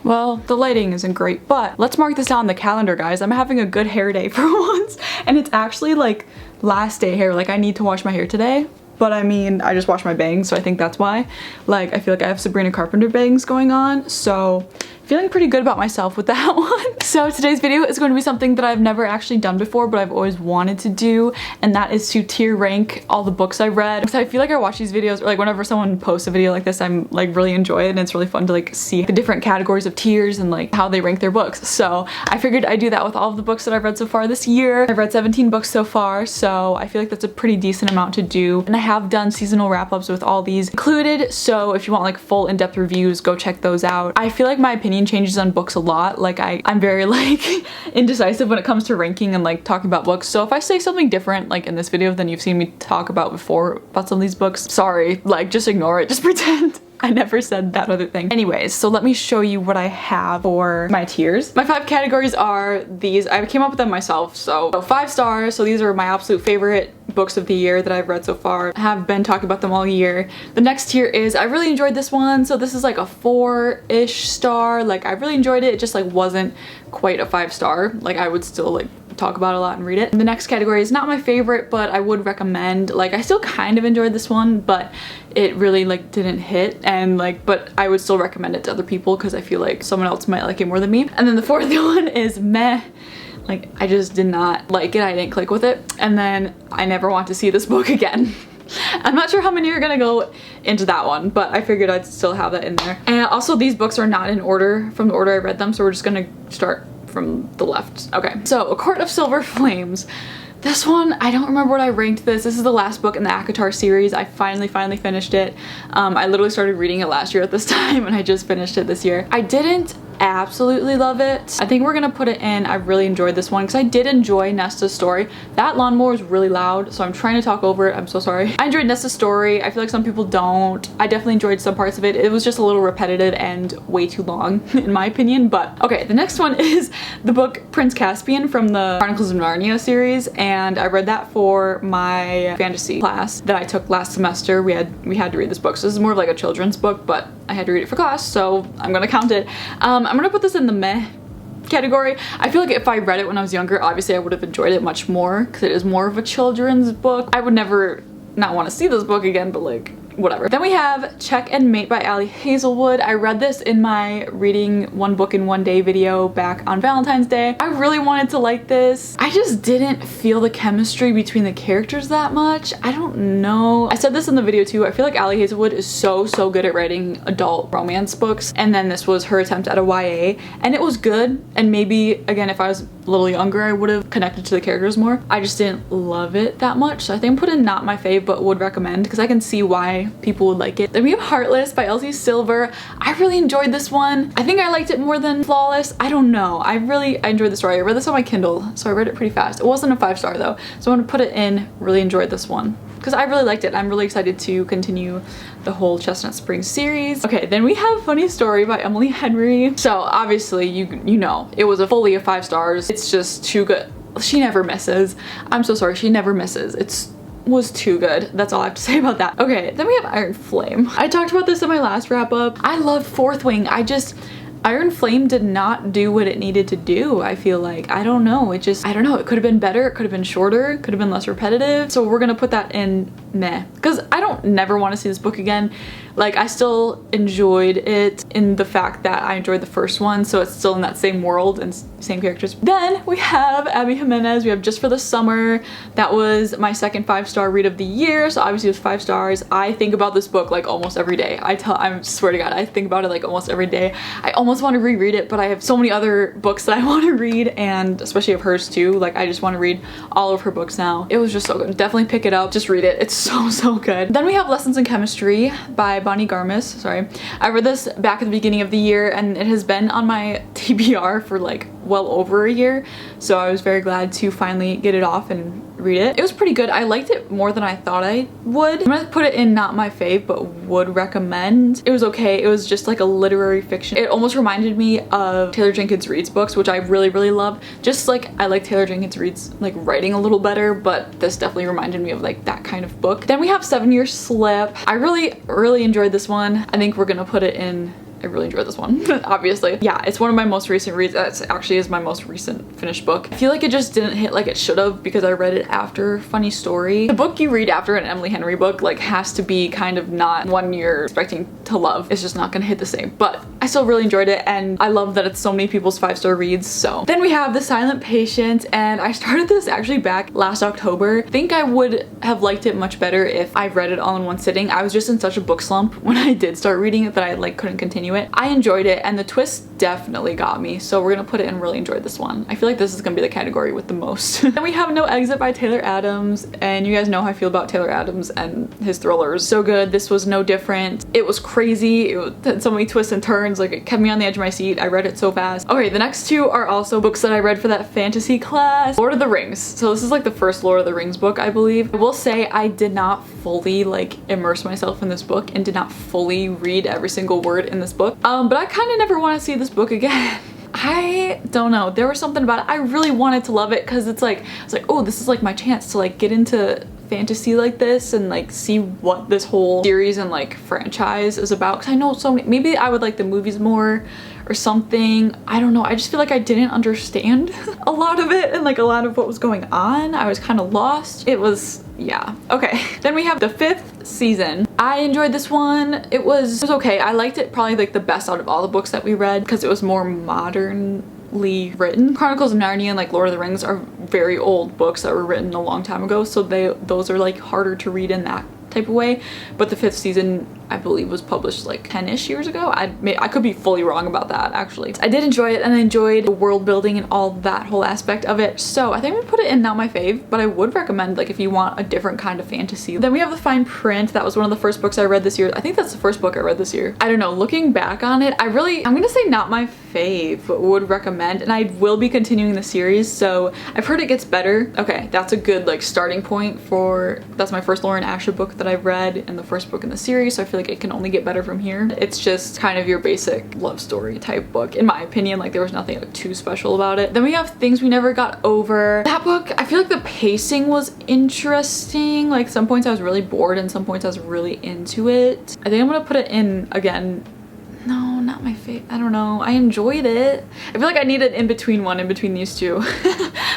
Well, the lighting isn't great, but let's mark this down on the calendar, guys. I'm having a good hair day for once, and it's actually like last day hair. Like, I need to wash my hair today, but I mean, I just washed my bangs, so I think that's why. Like, I feel like I have Sabrina Carpenter bangs going on, so feeling pretty good about myself with that one. So today's video is going to be something that I've never actually done before, but I've always wanted to do, and that is to tier rank all the books I read. Because I feel like I watch these videos, or like whenever someone posts a video like this, I'm like really enjoy it, and it's really fun to like see the different categories of tiers and like how they rank their books. So I figured I'd do that with all of the books that I've read so far this year. I've read 17 books so far, so I feel like that's a pretty decent amount to do. And I have done seasonal wrap-ups with all these included, so if you want like full in-depth reviews, go check those out. I feel like my opinion changes on books a lot. Like I'm very like indecisive when it comes to ranking and like talking about books. So if I say something different like in this video than you've seen me talk about before about some of these books, sorry, like just ignore it, just pretend I never said that other thing. Anyways, so let me show you what I have for my tiers. My 5 categories are these. I came up with them myself. So 5 stars. So these are my absolute favorite books of the year that I've read so far. I have been talking about them all year. The next tier is I really enjoyed this one. So this is like a 4-ish star. Like I really enjoyed it. It just like wasn't quite a 5 star. Like I would still like talk about it a lot and read it. And the next category is not my favorite, but I would recommend. Like I still kind of enjoyed this one, but it really like didn't hit, and like, but I would still recommend it to other people because I feel like someone else might like it more than me. And then the 4th one is meh. Like I just did not like it. I didn't click with it. And then I never want to see this book again. I'm not sure how many are gonna go into that one, but I figured I'd still have that in there. And also these books are not in order from the order I read them, so we're just gonna start from the left. Okay, so A Court of Silver Flames. This one, I don't remember what I ranked this. This is the last book in the ACOTAR series. I finally finished it. I literally started reading it last year at this time, and I just finished it this year. I didn't absolutely love it. I think we're gonna put it in I really enjoyed this one because I did enjoy Nesta's story. That lawnmower is really loud, so I'm trying to talk over it. I'm so sorry. I enjoyed Nesta's story. I feel like some people don't. I definitely enjoyed some parts of it. It was just a little repetitive and way too long in my opinion, but okay. The next one is the book Prince Caspian from the Chronicles of Narnia series, and I read that for my fantasy class that I took last semester. We had to read this book, so this is more of like a children's book, but I had to read it for class, so I'm gonna count it. I'm gonna put this in the meh category. I feel like if I read it when I was younger, obviously I would have enjoyed it much more because it is more of a children's book. I would never not want to see this book again, but like whatever. Then we have Check and Mate by Ali Hazelwood. I read this in my reading one book in one day video back on Valentine's Day. I really wanted to like this. I just didn't feel the chemistry between the characters that much. I don't know. I said this in the video too. I feel like Ali Hazelwood is so good at writing adult romance books, and then this was her attempt at a YA, and it was good. And maybe again, if I was a little younger, I would have connected to the characters more. I just didn't love it that much, so I think I put in not my fave, but would recommend because I can see why people would like it. Then we have Heartless by Elsie Silver. I really enjoyed this one. I think I liked it more than Flawless. I don't know. I enjoyed the story. I read this on my Kindle, so I read it pretty fast. It wasn't a 5 star though, so I'm gonna put it in really enjoyed this one because I really liked it. I'm really excited to continue the whole Chestnut Springs series. Okay, then we have Funny Story by Emily Henry. So obviously you know it was fully a 5 stars. It's just too good. She never misses. I'm so sorry, she never misses. Was too good. That's all I have to say about that. Okay, then we have Iron Flame. I talked about this in my last wrap up. I love Fourth Wing. Iron Flame did not do what it needed to do. I feel like, I don't know. It don't know. It could have been better. It could have been shorter. It could have been less repetitive. So we're gonna put that in meh. Because I don't never want to see this book again. Like I still enjoyed it in the fact that I enjoyed the first one. So it's still in that same world and same characters. Then we have Abby Jimenez. We have Just for the Summer. That was my second 5 star read of the year. So obviously it was 5 stars. I think about this book like almost every day. I swear to God, I think about it like almost every day. I almost want to reread it, but I have so many other books that I want to read, and especially of hers too. Like I just want to read all of her books now. It was just so good. Definitely pick it up. Just read it. It's so good. Then we have Lessons in Chemistry by Bonnie Garmis. Sorry. I read this back at the beginning of the year, and it has been on my TBR for like well over a year, so I was very glad to finally get it off and read it. It was pretty good. I liked it more than I thought I would. I'm gonna put it in not my fave, but would recommend. It was okay. It was just like a literary fiction. It almost reminded me of Taylor Jenkins Reid's books, which I really love. Just like I like Taylor Jenkins Reid's like writing a little better, but this definitely reminded me of like that kind of book. Then we have 7 Year Slip. I really enjoyed this one. I think we're gonna put it in I really enjoyed this one, obviously. Yeah, it's one of my most recent reads. That actually is my most recent finished book. I feel like it just didn't hit like it should have because I read it after Funny Story. The book you read after an Emily Henry book like has to be kind of not one you're expecting to love. It's just not gonna hit the same, but I still really enjoyed it and I love that it's so many people's 5-star reads. So then we have The Silent Patient, and I started this actually back last October. I think I would have liked it much better if I read it all in one sitting. I was just in such a book slump when I did start reading it that I like couldn't continue it. I enjoyed it and the twist definitely got me, so we're gonna put it in really enjoyed this one. I feel like this is gonna be the category with the most. Then we have No Exit by Taylor Adams, and you guys know how I feel about Taylor Adams and his thrillers. So good. This was no different. It was crazy. It had so many twists and turns, like it kept me on the edge of my seat. I read it so fast. Okay, the next two are also books that I read for that fantasy class. Lord of the Rings. So this is like the first Lord of the Rings book, I believe. I will say I did not fully like immerse myself in this book and did not fully read every single word in this book. But I kind of never want to see this book again. I don't know, there was something about it. I really wanted to love it because it's like, oh, this is like my chance to like get into fantasy like this and like see what this whole series and like franchise is about, because I know so many, maybe I would like the movies more or something. I don't know, I just feel like I didn't understand a lot of it and like a lot of what was going on. I was kind of lost. It was, yeah. Okay, then we have the 5th season. I enjoyed this one. It was okay. I liked it probably like the best out of all the books that we read because it was more modernly written. Chronicles of Narnia and like Lord of the Rings are very old books that were written a long time ago, so those are like harder to read in that type of way. But the 5th season I believe was published like 10-ish years ago. I could be fully wrong about that actually. I did enjoy it and I enjoyed the world building and all that whole aspect of it. So I think I'm gonna put it in not my fave, but I would recommend like if you want a different kind of fantasy. Then we have The Fine Print. That was one of the first books I read this year. I think that's the first book I read this year. I don't know, looking back on it, I'm gonna say not my fave, but would recommend, and I will be continuing the series, so I've heard it gets better. Okay, that's a good like starting point for, that's my first Lauren Asher book that I've read and the first book in the series, so I feel like it can only get better from here. It's just kind of your basic love story type book in my opinion. Like there was nothing like too special about it. Then we have Things We Never Got Over. That book, I feel like the pacing was interesting. Like some points I was really bored and some points I was really into it. I think I'm gonna put it in again. No, not my favorite. I don't know. I enjoyed it. I feel like I need an in-between one in between these two.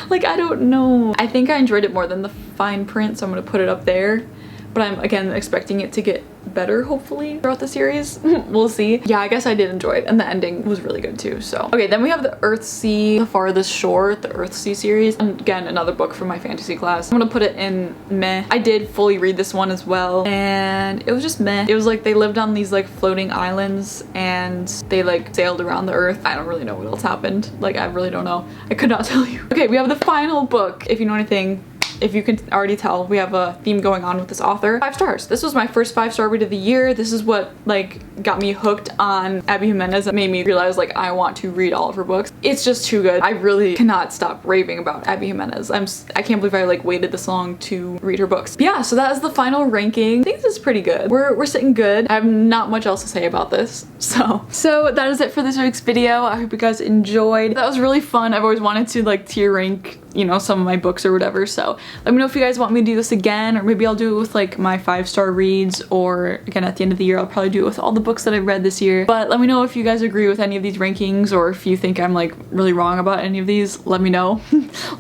Like I don't know. I think I enjoyed it more than The Fine Print, so I'm gonna put it up there. But I'm again expecting it to get better hopefully throughout the series. We'll see. Yeah, I guess I did enjoy it and the ending was really good too. So okay, then we have The Earthsea, The Farthest Shore, the Earthsea series, and again another book from my fantasy class. I'm gonna put it in meh. I did fully read this one as well and it was just meh. It was like they lived on these like floating islands and they like sailed around the earth. I don't really know what else happened. Like I really don't know. I could not tell you. Okay, we have the final book. If you know anything, if you can already tell, we have a theme going on with this author. 5 stars. This was my first 5-star read of the year. This is what like got me hooked on Abby Jimenez. That made me realize like I want to read all of her books. It's just too good. I really cannot stop raving about Abby Jimenez. I can't believe I like waited this long to read her books. But yeah, so that is the final ranking. I think this is pretty good. We're sitting good. I have not much else to say about this. So that is it for this week's video. I hope you guys enjoyed. That was really fun. I've always wanted to like tier rank, you know, some of my books or whatever, so let me know if you guys want me to do this again, or maybe I'll do it with like my 5-star reads, or again at the end of the year I'll probably do it with all the books that I've read this year. But let me know if you guys agree with any of these rankings, or if you think I'm like really wrong about any of these. Let me know.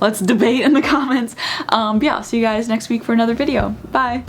Let's debate in the comments. Yeah, I'll see you guys next week for another video. Bye!